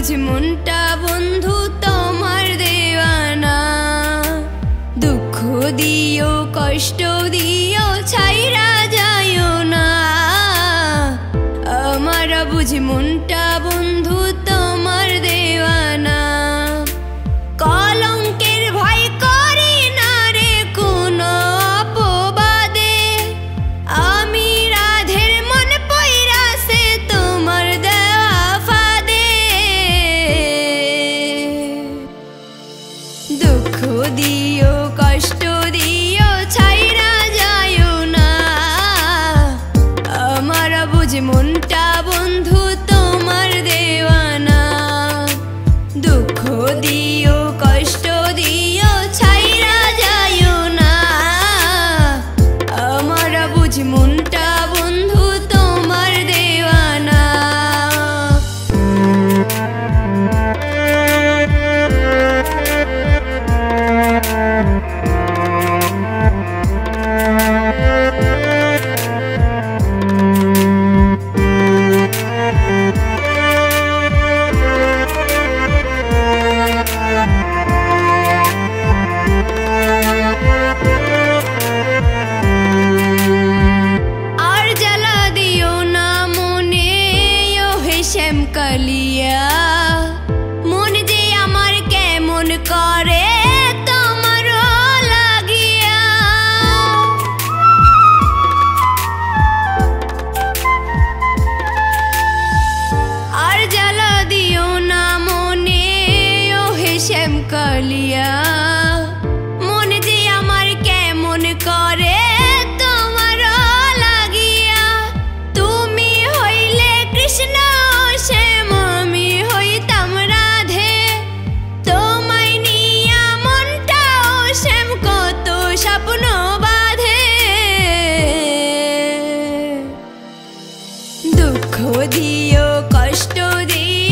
বুঝি মনটা বন্ধু তোমার দেওয়ানা। দুঃখ দিও কষ্ট দিও ছাইরা যাইও না। আমার বুঝি মনটা বন্ধু তোমার দেওয়ানা। কলঙ্কের ভয় করি না রে কোনো অপবাদে। আমি রাধের মন পইরাছে তোমার দেওয়া ফাঁদে। দুঃখ দিও কষ্ট দিও ছাইরা যাইও না। আমার বুঝি মনটা বন্ধু তোমার দেওয়ানা। দুঃখ দিও কষ্ট দিও ছাইরা যাইও না। আমার বুঝি মনটা বন্ধু তোমার দেওয়ানা। কালিয়া মন যে আমার কেমন করে তোমার লাগিয়া। আর জ্বালা দিও না মনে ও হে শ্যাম কালিয়া। মন যে আমার কেমন করে তোমার লাগিয়া। তুমি হইলে কৃষ্ণ স্বপ্ন বাঁধে। দুঃখ দিও কষ্ট দিও